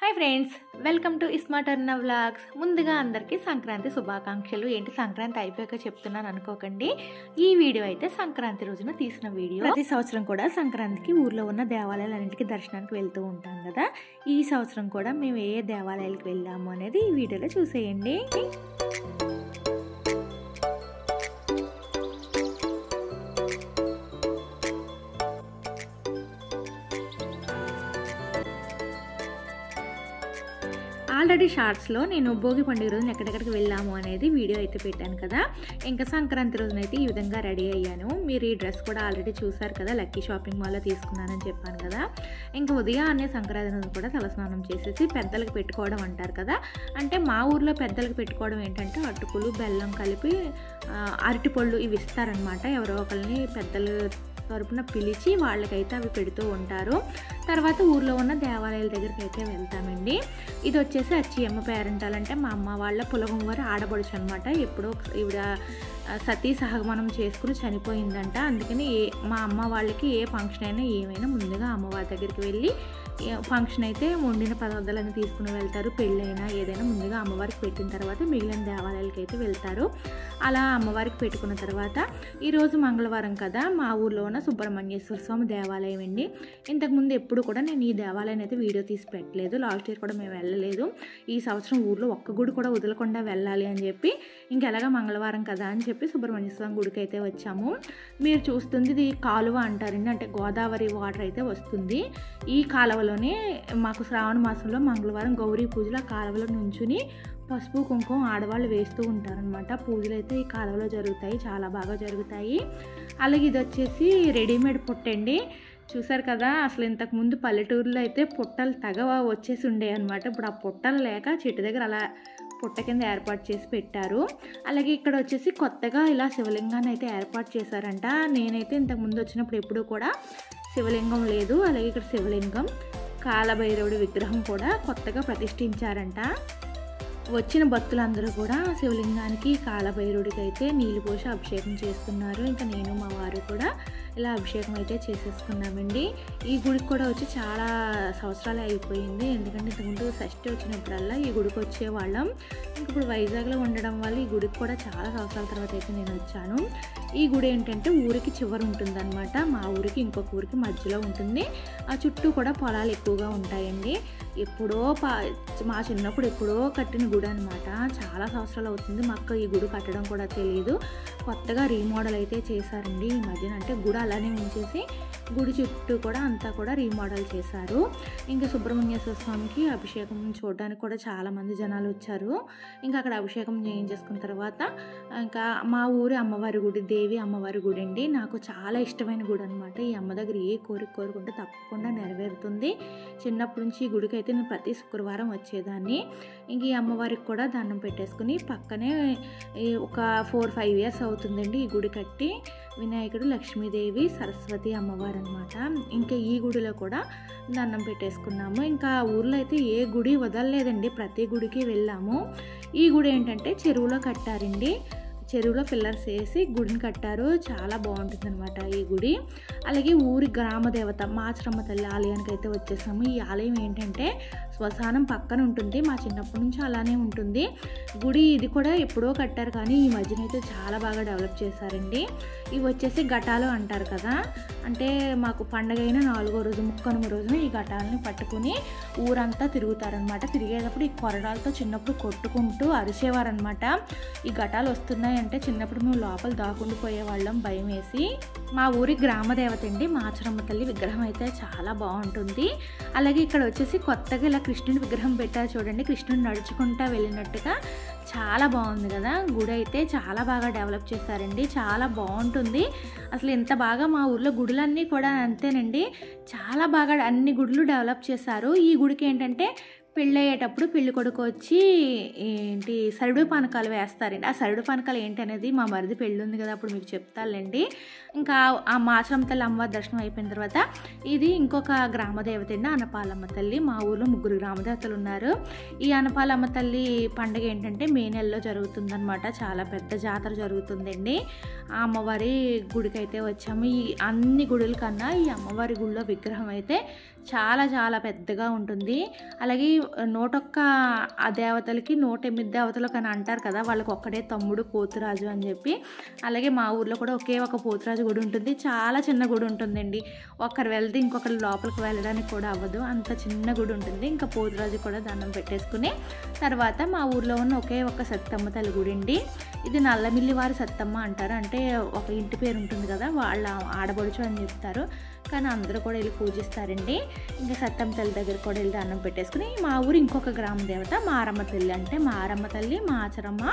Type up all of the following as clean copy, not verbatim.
Hi friends, welcome to smart Aruna vlogs. ముందుగా అందరికీ సంక్రాంతి శుభాకాంక్షలు. ఏంటి సంక్రాంతి అయిపోయాక చెప్తున్నాను అనుకోకండి. ఈ వీడియో అయితే సంక్రాంతి రోజున తీసిన వీడియో. ప్రతి సంవత్సరం కూడా సంక్రాంతికి ఊర్లో ఉన్న దేవాలయాలన్నింటికి దర్శనానికి వెళ్తూ ఉంటాం కదా. ఈ సంవత్సరం కూడా మేము ఏ దేవాలయాలకు వెళ్ళాము అనేది ఈ వీడియోలో చూసేయండి. ఆల్రెడీ షార్ట్స్లో నేను భోగి పండుగ రోజున ఎక్కడెక్కడికి వెళ్ళాము అనేది వీడియో అయితే పెట్టాను కదా. ఇంకా సంక్రాంతి రోజునైతే ఈ విధంగా రెడీ అయ్యాను. మీరు ఈ డ్రెస్ కూడా ఆల్రెడీ చూసారు కదా, లక్కీ షాపింగ్ మాల్లో తీసుకున్నానని చెప్పాను కదా. ఇంకా ఉదయాన్నే సంక్రాంతి రోజు కూడా తలస్నానం చేసేసి పెద్దలకు పెట్టుకోవడం అంటారు కదా. అంటే మా ఊర్లో పెద్దలకు పెట్టుకోవడం ఏంటంటే అటుకులు బెల్లం కలిపి అరటిపళ్ళు ఇవి ఇస్తారనమాట. ఎవరో ఒకరిని పెద్దలు తరపున పిలిచి వాళ్ళకైతే అవి పెడుతూ ఉంటారు. తర్వాత ఊర్లో ఉన్న దేవాలయాల దగ్గరికి అయితే వెళ్తామండి. ఇది వచ్చేసి అచ్చియమ్మ పేరెంటాలంటే మా అమ్మ వాళ్ళ పులగం వారు ఆడబడుచు అనమాట. ఎప్పుడో ఈవిడ సతీ సహగమనం చేసుకుని చనిపోయిందంట. అందుకని మా అమ్మ వాళ్ళకి ఏ ఫంక్షన్ అయినా ఏమైనా ముందుగా అమ్మవారి దగ్గరికి వెళ్ళి ఫంక్షన్ అయితే వండిన పదార్థాలను తీసుకుని వెళ్తారు. పెళ్ళైనా ఏదైనా ముందుగా అమ్మవారికి పెట్టిన తర్వాత మిగిలిన దేవాలయాలకి అయితే వెళ్తారు. అలా అమ్మవారికి పెట్టుకున్న తర్వాత ఈరోజు మంగళవారం కదా, మా ఊర్లో ఉన్న సుబ్రహ్మణ్యేశ్వర స్వామి దేవాలయం అండి. ఇంతకుముందు ఎప్పుడు కూడా నేను ఈ దేవాలయాన్ని అయితే వీడియో తీసి పెట్టలేదు. లాస్ట్ ఇయర్ కూడా మేము వెళ్ళలేదు. ఈ సంవత్సరం ఊర్లో ఒక్క గుడి కూడా వదలకుండా వెళ్ళాలి అని చెప్పి ఇంకెలాగా మంగళవారం కదా అని చెప్పి సుబ్రహ్మణ్య స్వామి గుడికి అయితే వచ్చాము. మీరు చూస్తుంది ఇది కాలువ అంటారండి. అంటే గోదావరి వాటర్ అయితే వస్తుంది. ఈ కాలువలోనే మాకు శ్రావణ మాసంలో మంగళవారం గౌరీ పూజలు ఆ కాలువలో నుంచుని పసుపు కుంకుమ ఆడవాళ్ళు వేస్తూ ఉంటారనమాట. పూజలు అయితే ఈ కాలువలో జరుగుతాయి, చాలా బాగా జరుగుతాయి. అలాగే ఇది వచ్చేసి రెడీమేడ్ పుట్టండి. చూసారు కదా, అసలు ఇంతకుముందు పల్లెటూరులో అయితే పుట్టలు తగవ వచ్చేసి ఉండే అనమాట. ఇప్పుడు ఆ పుట్టలు లేక చెట్టు దగ్గర అలా పుట్ట కింద ఏర్పాటు చేసి పెట్టారు. అలాగే ఇక్కడ వచ్చేసి కొత్తగా ఇలా శివలింగాన్ని అయితే ఏర్పాటు చేశారంట. నేనైతే ఇంతకుముందు వచ్చినప్పుడు ఎప్పుడూ కూడా శివలింగం లేదు. అలాగే ఇక్కడ శివలింగం, కాలభైరవుడి విగ్రహం కూడా కొత్తగా ప్రతిష్ఠించారంట. వచ్చిన భక్తులందరూ కూడా శివలింగానికి కాలభైరవుడికి అయితే నీళ్ళు పోసి అభిషేకం చేస్తున్నారు. ఇంకా నేను మా వారు కూడా ఇలా అభిషేకం అయితే చేసేసుకున్నామండి. ఈ గుడికి కూడా వచ్చి చాలా సంవత్సరాలు అయిపోయింది. ఎందుకంటే ఇంతకుముందు షష్ఠి వచ్చినప్పుడల్లా ఈ గుడికి వచ్చేవాళ్ళం. ఇంక ఇప్పుడు వైజాగ్లో ఉండడం వల్ల ఈ గుడికి కూడా చాలా సంవత్సరాల తర్వాత అయితే నేను వచ్చాను. ఈ గుడి ఏంటంటే ఊరికి చివరి ఉంటుందన్నమాట. మా ఊరికి ఇంకొక ఊరికి మధ్యలో ఉంటుంది. ఆ చుట్టూ కూడా పొలాలు ఎక్కువగా ఉంటాయండి. ఎప్పుడో మా చిన్నప్పుడు ఎప్పుడో కట్టిన గుడి అనమాట. చాలా సంవత్సరాలు అవుతుంది. మాకు ఈ గుడి కట్టడం కూడా తెలియదు. కొత్తగా రీమోడల్ అయితే చేశారండి ఈ మధ్యన. అంటే గుడి అలానే ఉంచేసి గుడి చుట్టూ కూడా అంతా కూడా రీమోడల్ చేశారు. ఇంకా సుబ్రహ్మణ్యేశ్వర స్వామికి అభిషేకం చూడడానికి కూడా చాలామంది జనాలు వచ్చారు. ఇంకా అక్కడ అభిషేకం చేయించేసుకున్న తర్వాత ఇంకా మా ఊరి అమ్మవారి గుడి, దేవి అమ్మవారి గుడి అండి. నాకు చాలా ఇష్టమైన గుడి అనమాట. ఈ అమ్మ దగ్గర ఏ కోరిక కోరుకుంటే తప్పకుండా నెరవేరుతుంది. చిన్నప్పటి నుంచి ఈ గుడికి అయితే నేను ప్రతి శుక్రవారం వచ్చేదాన్ని. ఇంక ఈ అమ్మవారికి కూడా దండం పెట్టేసుకుని పక్కనే ఒక 4-5 ఇయర్స్ అవుతుందండి ఈ గుడి కట్టి. వినాయకుడు, లక్ష్మీదేవి, సరస్వతి అమ్మవారు అనమాట. ఇంకా ఈ గుడిలో కూడా దండం పెట్టేసుకున్నాము. ఇంకా ఊర్లో అయితే ఏ గుడి వదలలేదండి, ప్రతి గుడికి వెళ్ళాము. ఈ గుడి ఏంటంటే చెరువులో కట్టారండి. చెరువులో పిల్లర్స్ వేసి గుడిని కట్టారు. చాలా బాగుంటుంది అనమాట ఈ గుడి. అలాగే ఊరి గ్రామ దేవత మాచరమ్మ తల్లి ఆలయానికి అయితే వచ్చేసాము. ఈ ఆలయం ఏంటంటే శ్మశానం పక్కన ఉంటుంది. మా చిన్నప్పటి నుంచి అలానే ఉంటుంది గుడి. ఇది కూడా ఎప్పుడో కట్టారు కానీ ఈ మధ్యన అయితే చాలా బాగా డెవలప్ చేశారండి. ఇవి వచ్చేసి ఘటాలు అంటారు కదా. అంటే మాకు పండగ అయిన 4వ రోజు ముక్కనుమ రోజున ఈ ఘటాలని పట్టుకుని ఊరంతా తిరుగుతారనమాట. తిరిగేటప్పుడు ఈ కొరడాలతో చిన్నప్పుడు కొట్టుకుంటూ అరిచేవారనమాట. ఈ ఘటాలు వస్తున్నాయి అంటే చిన్నప్పుడు మేము లోపల దాక్కుండిపోయేవాళ్ళం భయం వేసి. మా ఊరి గ్రామ దేవత అండి మాచరమ్మ తల్లి విగ్రహం అయితే చాలా బాగుంటుంది. అలాగే ఇక్కడ వచ్చేసి కొత్తగా ఇలా కృష్ణుడి విగ్రహం పెట్టారు చూడండి. కృష్ణుడు నడుచుకుంటా వెళ్ళినట్టుగా చాలా బాగుంది కదా. గుడి అయితే చాలా బాగా డెవలప్ చేశారండి, చాలా బాగుంటుంది. అసలు ఎంత బాగా మా ఊర్లో గుడులన్నీ కూడా అంతేనండి, చాలా బాగా అన్ని గుడులు డెవలప్ చేశారు. ఈ గుడికి ఏంటంటే పెళ్ళయ్యేటప్పుడు పెళ్లి కొడుకు వచ్చి ఏంటి సరుడు పానకాలు వేస్తారండి. ఆ సరుడు పానకాలు ఏంటి అనేది మా మరిది పెళ్ళి ఉంది కదా, అప్పుడు మీకు చెప్తానండి. ఇంకా ఆ మాచరమ్మ తల్లి అమ్మవారి దర్శనం అయిపోయిన తర్వాత ఇది ఇంకొక గ్రామదేవత అండి, అనపాలమ్మ తల్లి. మా ఊర్లో 3 గ్రామదేవతలు ఉన్నారు. ఈ అనపాలమ్మ తల్లి పండుగ ఏంటంటే మే నెలలో జరుగుతుందన్నమాట. చాలా పెద్ద జాతర జరుగుతుందండి. ఆ అమ్మవారి గుడికి అయితే వచ్చాము. ఈ అన్ని గుడుల కన్నా ఈ అమ్మవారి గుడిలో విగ్రహం అయితే చాలా చాలా పెద్దగా ఉంటుంది. అలాగే 101 ఆ దేవతలకి 108 దేవతలు అని అంటారు కదా, వాళ్ళకి ఒక్కడే తమ్ముడు పోతురాజు అని చెప్పి. అలాగే మా ఊర్లో కూడా ఒకే ఒక పోతురాజు గుడి ఉంటుంది. చాలా చిన్న గుడి ఉంటుందండి. ఒకరు వెళ్తే ఇంకొకరు లోపలికి వెళ్ళడానికి కూడా అవ్వదు, అంత చిన్న గుడి ఉంటుంది. ఇంకా పోతురాజు కూడా దండం పెట్టేసుకుని తర్వాత మా ఊర్లో ఉన్న ఒకే ఒక సత్తమ్మ తల్లి గుడి అండి. ఇది నల్లమిల్లి వారి సత్తమ్మ అంటారు. అంటే ఒక ఇంటి పేరు ఉంటుంది కదా, వాళ్ళ ఆడబడుచు అని చెప్తారు. కానీ అందరూ కూడా వెళ్ళి పూజిస్తారండి. ఇంకా సత్తమ్మ తల్లి దగ్గర కూడా వెళ్ళి దండం పెట్టేసుకుని మా ఊరు ఇంకొక గ్రామ దేవత మారమ్మ తల్లి. అంటే మారమ్మ తల్లి, మాచరమ్మ,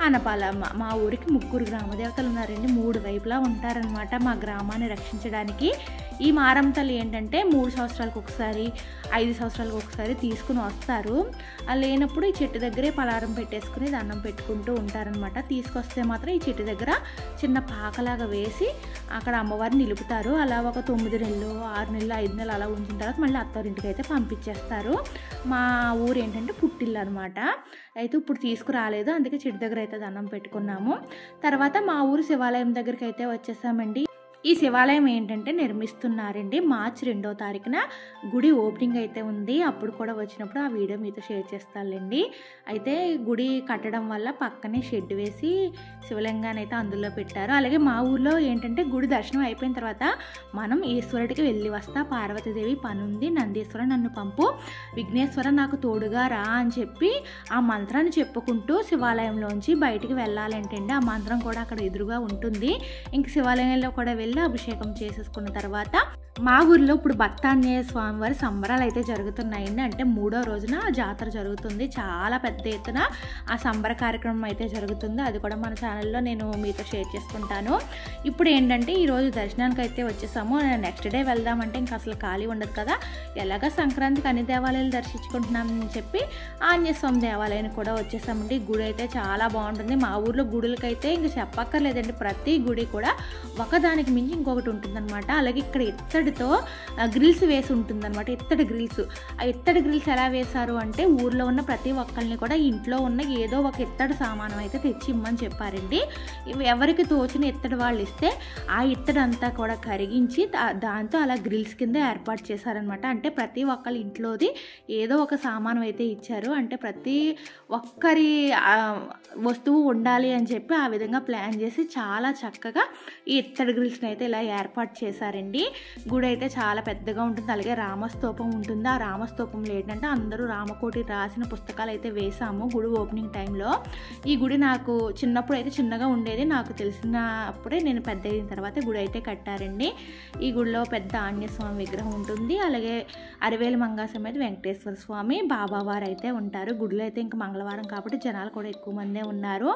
అనపాలమ్మ. మా ఊరికి 3 గ్రామ దేవతలు ఉన్నారండి. 3 వైపులా ఉంటారనమాట మా గ్రామాన్ని రక్షించడానికి. ఈ మారమ్మ తల్లి ఏంటంటే 3 సంవత్సరాలకు ఒకసారి, 5 సంవత్సరాలకు ఒకసారి తీసుకుని వస్తారు. లేనప్పుడు ఈ చెట్టు దగ్గరే పలారం పెట్టేసుకుని దండం పెట్టుకుంటూ ఉంటారనమాట. తీసుకొస్తే మాత్రం ఈ చెట్టు దగ్గర చిన్న పాకలాగా వేసి అక్కడ అమ్మవారిని నిలుపుతారు. అలా ఒక 9 నెలలు, 6 నెలలు, 5 నెలలు అలా ఉంచిన తర్వాత మళ్ళీ అత్తారింటికి అయితే పంపించేస్తారు. మా ఊరు ఏంటంటే పుట్టిల్లు అనమాట. అయితే ఇప్పుడు తీసుకురాలేదు, అందుకే చెట్టు దగ్గర అయితే దండం పెట్టుకున్నాము. తర్వాత మా ఊరు శివాలయం దగ్గరికి అయితే వచ్చేసామండి. ఈ శివాలయం ఏంటంటే నిర్మిస్తున్నారండి. మార్చి 2వ తారీఖున గుడి ఓపెనింగ్ అయితే ఉంది. అప్పుడు కూడా వచ్చినప్పుడు ఆ వీడియో మీతో షేర్ చేస్తానులేండి. అయితే గుడి కట్టడం వల్ల పక్కనే షెడ్ వేసి శివలింగాన్ని అయితే అందులో పెట్టారు. అలాగే మా ఊర్లో ఏంటంటే గుడి దర్శనం అయిపోయిన తర్వాత మనం ఈశ్వరుడికి వెళ్ళి వస్తా, పార్వతీదేవి పని ఉంది, నందీశ్వర నన్ను పంపు, విఘ్నేశ్వర నాకు తోడుగా రా అని చెప్పి ఆ మంత్రాన్ని చెప్పుకుంటూ శివాలయంలోంచి బయటికి వెళ్ళాలంటండి. ఆ మంత్రం కూడా అక్కడ ఎదురుగా ఉంటుంది. ఇంక శివాలయంలో కూడా వెళ్ళి అభిషేకం చేసేసుకున్న తర్వాత మా ఊర్లో ఇప్పుడు భక్తాంజనేయ స్వామివారి సంబరాలు అయితే జరుగుతున్నాయండి. అంటే 3వ రోజున జాతర జరుగుతుంది. చాలా పెద్ద ఎత్తున ఆ సంబర కార్యక్రమం అయితే జరుగుతుంది. అది కూడా మన ఛానల్లో నేను మీతో షేర్ చేసుకుంటాను. ఇప్పుడు ఏంటంటే ఈరోజు దర్శనానికి అయితే వచ్చేసాము. నెక్స్ట్ డే వెళ్దామంటే ఇంకా అసలు ఖాళీ ఉండదు కదా. ఎలాగ సంక్రాంతికి అన్ని దేవాలయాలు దర్శించుకుంటున్నామని చెప్పి ఆంజనేయ స్వామి దేవాలయానికి కూడా వచ్చేసామండి. గుడి అయితే చాలా బాగుంటుంది. మా ఊర్లో గుడులకైతే ఇంకా చెప్పక్కర్లేదండి. ప్రతి గుడి కూడా ఒకదానికి మించి ఇంకొకటి ఉంటుందన్నమాట. అలాగే ఇక్కడ ఇత్తడితో గ్రిల్స్ వేసి ఉంటుందన్నమాట. ఇత్తడి గ్రిల్స్. ఆ ఇత్తడి గ్రిల్స్ ఎలా వేశారు అంటే ఊర్లో ఉన్న ప్రతి ఒక్కరిని కూడా ఇంట్లో ఉన్న ఏదో ఒక ఇత్తడి సామానం అయితే తెచ్చి ఇమ్మని చెప్పారండి. ఎవరికి తోచిన ఇత్తడి వాళ్ళు ఇస్తే ఆ ఇత్తడి అంతా కూడా కరిగించి దాంతో అలా గ్రిల్స్ కింద ఏర్పాటు చేశారనమాట. అంటే ప్రతి ఒక్కరి ఇంట్లోది ఏదో ఒక సామానం అయితే ఇచ్చారు. అంటే ప్రతి ఒక్కరి వస్తువు ఉండాలి అని చెప్పి ఆ విధంగా ప్లాన్ చేసి చాలా చక్కగా ఈ ఇత్తడి గ్రిల్స్ని అయితే ఇలా ఏర్పాటు చేశారండి. గుడి అయితే చాలా పెద్దగా ఉంటుంది. అలాగే రామస్తూపం ఉంటుంది. ఆ రామస్తూపంలో ఏంటంటే అందరూ రామకోటి రాసిన పుస్తకాలు అయితే వేసాము గుడి ఓపెనింగ్ టైంలో. ఈ గుడి నాకు చిన్నప్పుడు అయితే చిన్నగా ఉండేది. నాకు తెలిసినప్పుడే నేను పెద్ద అయిన తర్వాత గుడి అయితే కట్టారండి. ఈ గుడిలో పెద్ద ఆంజనేయ స్వామి విగ్రహం ఉంటుంది. అలాగే అరివేలు మంగా సమేత వెంకటేశ్వర స్వామి, బాబావారు అయితే ఉంటారు. గుడిలో అయితే ఇంకా మంగళవారం కాబట్టి జనాలు కూడా ఎక్కువ మందే ఉన్నారు.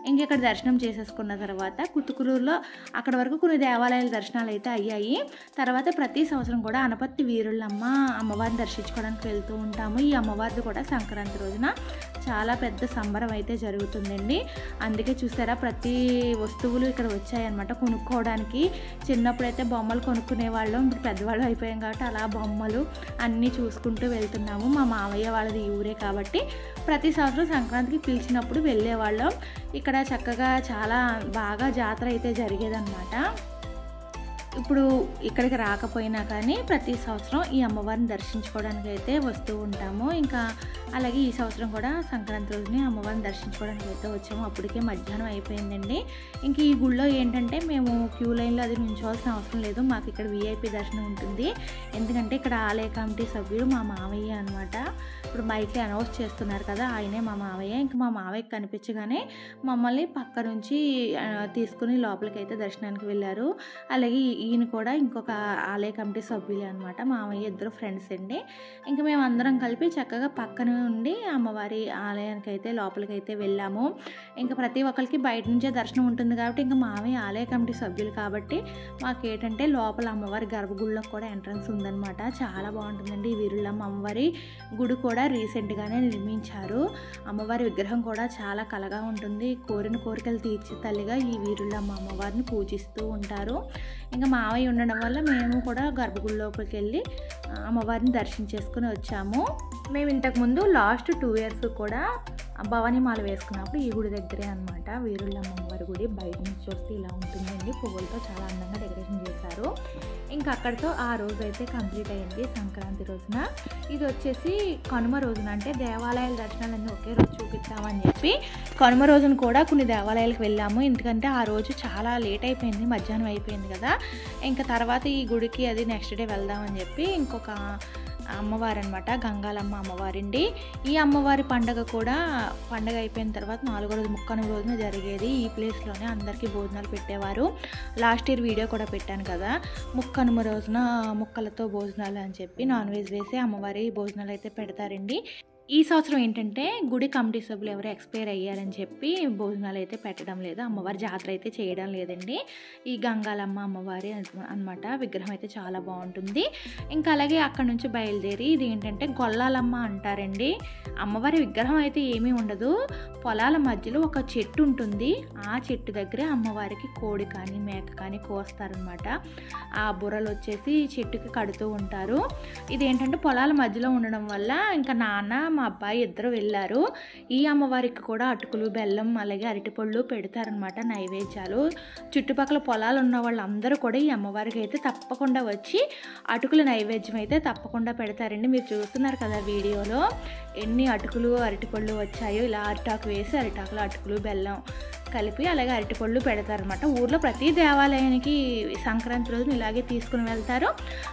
ఇంక ఇక్కడ దర్శనం చేసేసుకున్న తర్వాత కుతుకులూరులో అక్కడ వరకు కొన్ని దేవాలయాల దర్శనాలు అయితే అయ్యాయి. తర్వాత ప్రతి సంవత్సరం కూడా అనపత్తి వీరుళ్ళమ్మ అమ్మవారిని దర్శించుకోవడానికి వెళ్తూ ఉంటాము. ఈ అమ్మవారిది కూడా సంక్రాంతి రోజున చాలా పెద్ద సంబరం అయితే జరుగుతుందండి. అందుకే చూసారా ప్రతి వస్తువులు ఇక్కడ వచ్చాయన్నమాట కొనుక్కోవడానికి. చిన్నప్పుడైతే బొమ్మలు కొనుక్కునే వాళ్ళం, ఇప్పుడు పెద్దవాళ్ళు అయిపోయాం కాబట్టి అలా బొమ్మలు అన్నీ చూసుకుంటూ వెళ్తున్నాము. మా మావయ్య వాళ్ళది ఈ ఊరే కాబట్టి ప్రతి సంవత్సరం సంక్రాంతికి పిలిచినప్పుడు వెళ్ళేవాళ్ళం. ఇక్కడ చక్కగా చాలా బాగా జాతర అయితే జరిగేదన్నమాట. ఇప్పుడు ఇక్కడికి రాకపోయినా కానీ ప్రతి సంవత్సరం ఈ అమ్మవారిని దర్శించుకోవడానికి అయితే వస్తూ ఉంటాము. ఇంకా అలాగే ఈ సంవత్సరం కూడా సంక్రాంతి రోజుని అమ్మవారిని దర్శించుకోవడానికి అయితే వచ్చాము. అప్పటికే మధ్యాహ్నం అయిపోయిందండి. ఇంక ఈ గుళ్ళో ఏంటంటే మేము క్యూ లైన్లో అది నిల్చోవాల్సిన అవసరం లేదు. మాకు ఇక్కడ VIP దర్శనం ఉంటుంది. ఎందుకంటే ఇక్కడ ఆలయ కమిటీ సభ్యులు మా మావయ్య అనమాట. ఇప్పుడు మైక్లో అనౌన్స్ చేస్తున్నారు కదా, ఆయనే మా మావయ్య. ఇంకా మా మావయ్యకి కనిపించగానే మమ్మల్ని పక్క నుంచి తీసుకుని లోపలికి అయితే దర్శనానికి వెళ్ళారు. అలాగే ఈయన కూడా ఇంకొక ఆలయ కమిటీ సభ్యులే అనమాట. మావయ్య ఇద్దరు ఫ్రెండ్స్ అండి. ఇంకా మేము అందరం కలిపి చక్కగా పక్కన ఉండి అమ్మవారి ఆలయానికి అయితే లోపలికి అయితే వెళ్ళాము. ఇంకా ప్రతి ఒక్కరికి బయట నుంచే దర్శనం ఉంటుంది కాబట్టి ఇంకా మావయ్య ఆలయ కమిటీ సభ్యులు కాబట్టి మాకేంటంటే లోపల అమ్మవారి గర్భగుడిలో కూడా ఎంట్రన్స్ ఉందన్నమాట. చాలా బాగుంటుందండి. ఈ వీరుళ్ళమ్మ అమ్మవారి గుడి కూడా రీసెంట్గానే నిర్మించారు. అమ్మవారి విగ్రహం కూడా చాలా కలగా ఉంటుంది. కోరిన కోరికలు తీర్చే తల్లిగా ఈ వీరుళ్ళమ్మ అమ్మవారిని పూజిస్తూ ఉంటారు. ఇంకా మావయ్య ఉండడం వల్ల మేము కూడా గర్భగుడి లోపలికి వెళ్ళి అమ్మవారిని దర్శించేసుకుని వచ్చాము. మేము ఇంతకుముందు లాస్ట్ 2 years కూడా భవానీ మాల వేసుకున్నప్పుడు ఈ గుడి దగ్గరే అనమాట, వీరుళ్ళమ్మ అమ్మవారి గుడి. బయట నుంచి చూస్తే ఇలా ఉంటుందండి, పువ్వులతో చాలా అందంగా డెకరేషన్ చేశారు. ఇంకా అక్కడితో ఆ రోజు అయితే కంప్లీట్ అయ్యింది సంక్రాంతి రోజున. ఇది వచ్చేసి కనుమ రోజున, అంటే దేవాలయాల దర్శనాలన్నీ ఒకే రోజు చూపిస్తామని చెప్పి కనుమ రోజున కూడా కొన్ని దేవాలయాలకు వెళ్ళాము. ఎందుకంటే ఆ రోజు చాలా లేట్ అయిపోయింది, మధ్యాహ్నం అయిపోయింది కదా. ఇంకా తర్వాత ఈ గుడికి అది నెక్స్ట్ డే వెళ్దామని చెప్పి ఇంకొక అమ్మవారు అనమాట, గంగాలమ్మ అమ్మవారండి. ఈ అమ్మవారి పండగ కూడా పండగ అయిపోయిన తర్వాత 4వ రోజు ముక్కనుమ రోజున జరిగేది. ఈ ప్లేస్లోనే అందరికీ భోజనాలు పెట్టేవారు. లాస్ట్ ఇయర్ వీడియో కూడా పెట్టాను కదా, ముక్కనుమ రోజున ముక్కలతో భోజనాలు అని చెప్పి నాన్ వెజ్ వేసి అమ్మవారి భోజనాలు అయితే పెడతారండి. ఈ సంవత్సరం ఏంటంటే గుడి కమిటీ సభ్యులు ఎవరో ఎక్స్పైర్ అయ్యారని చెప్పి భోజనాలు అయితే పెట్టడం లేదు, అమ్మవారి జాతర అయితే చేయడం లేదండి. ఈ గంగాలమ్మ అమ్మవారి అనమాట, విగ్రహం అయితే చాలా బాగుంటుంది. ఇంకా అలాగే అక్కడ నుంచి బయలుదేరి ఇది ఏంటంటే గొల్లాలమ్మ అంటారండి. అమ్మవారి విగ్రహం అయితే ఏమీ ఉండదు, పొలాల మధ్యలో ఒక చెట్టు ఉంటుంది. ఆ చెట్టు దగ్గరే అమ్మవారికి కోడి కానీ మేక కానీ కోస్తారనమాట. ఆ బుర్రలు వచ్చేసి చెట్టుకి కడుతూ ఉంటారు. ఇది ఏంటంటే పొలాల మధ్యలో ఉండడం వల్ల ఇంకా నాన్న మా అబ్బాయి ఇద్దరు వెళ్ళారు. ఈ అమ్మవారికి కూడా అటుకులు బెల్లం అలాగే అరటిపళ్ళు పెడతారనమాట నైవేద్యాలు. చుట్టుపక్కల పొలాలు ఉన్న వాళ్ళందరూ కూడా ఈ అమ్మవారికి అయితే తప్పకుండా వచ్చి అటుకుల నైవేద్యం అయితే తప్పకుండా పెడతారండి. మీరు చూస్తున్నారు కదా వీడియోలో ఎన్ని అటుకులు అరటిపళ్ళు వచ్చాయో. ఇలా అరిటాకు వేసి అరిటాకులో అటుకులు బెల్లం కలిపి అలాగే అరటిపళ్ళు పెడతారనమాట. ఊర్లో ప్రతి దేవాలయానికి సంక్రాంతి రోజున ఇలాగే తీసుకుని వెళ్తారు.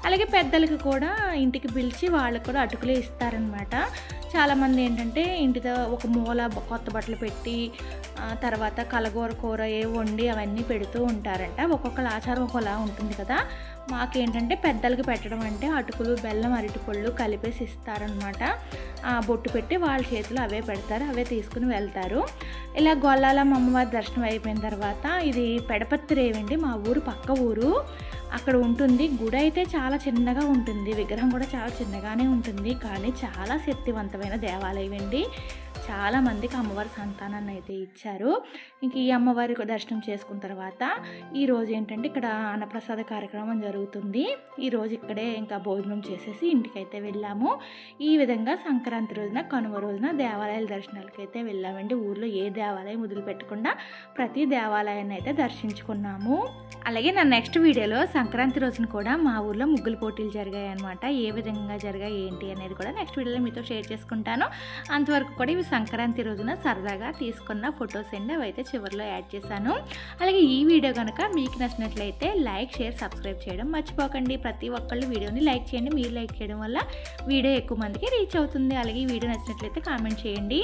అలాగే పెద్దలకి కూడా ఇంటికి పిలిచి వాళ్ళకి కూడా అటుకులే ఇస్తారనమాట. చాలామంది ఏంటంటే ఇంటితో ఒక మూల కొత్త బట్టలు పెట్టి తర్వాత కలగూర కూర వండి అవన్నీ పెడుతూ ఉంటారంట. ఒక్కొక్కళ్ళ ఆచారం ఒకలా ఉంటుంది కదా. మాకేంటంటే పెద్దలకి పెట్టడం అంటే అటుకులు బెల్లం అరటిపళ్ళు కలిపేసి ఇస్తారనమాట. బొట్టు పెట్టి వాళ్ళ చేతిలో అవే పెడతారు, అవే తీసుకుని వెళ్తారు. ఇలా గొల్లాలమ్మ అమ్మవారి దర్శనం అయిపోయిన తర్వాత ఇది పెడపత్తిరేవండి, మా ఊరు పక్క ఊరు, అక్కడ ఉంటుంది. గుడి అయితే చాలా చిన్నగా ఉంటుంది, విగ్రహం కూడా చాలా చిన్నగానే ఉంటుంది, కానీ చాలా శక్తివంతమైన దేవాలయం అండి. చాలామందికి అమ్మవారి సంతానాన్ని అయితే ఇచ్చారు. ఇంక ఈ అమ్మవారి దర్శనం చేసుకున్న తర్వాత ఈరోజు ఏంటంటే ఇక్కడ అన్నప్రసాద కార్యక్రమం జరుగుతుంది. ఈరోజు ఇక్కడే ఇంకా భోజనం చేసేసి ఇంటికైతే వెళ్ళాము. ఈ విధంగా సంక్రాంతి రోజున కనుమ రోజున దేవాలయాల దర్శనాలకి అయితే వెళ్ళామండి. ఊర్లో ఏ దేవాలయం వదిలిపెట్టకుండా ప్రతి దేవాలయాన్ని అయితే దర్శించుకున్నాము. అలాగే నా నెక్స్ట్ వీడియోలో సంక్రాంతి రోజున కూడా మా ఊర్లో ముగ్గుల పోటీలు జరిగాయి అనమాట. ఏ విధంగా జరిగాయి ఏంటి అనేది కూడా నెక్స్ట్ వీడియోలో మీతో షేర్ చేసుకుంటాను. అంతవరకు కూడా ఇవి సంక్రాంతి రోజున సరదాగా తీసుకున్న ఫొటోస్ అండి, అవి అయితే చివరిలో యాడ్ చేశాను. అలాగే ఈ వీడియో కనుక మీకు నచ్చినట్లయితే లైక్ షేర్ సబ్స్క్రైబ్ చేయడం మర్చిపోకండి. ప్రతి ఒక్కళ్ళు వీడియోని లైక్ చేయండి, మీరు లైక్ చేయడం వల్ల వీడియో ఎక్కువ మందికి రీచ్ అవుతుంది. అలాగే ఈ వీడియో నచ్చినట్లయితే కామెంట్ చేయండి.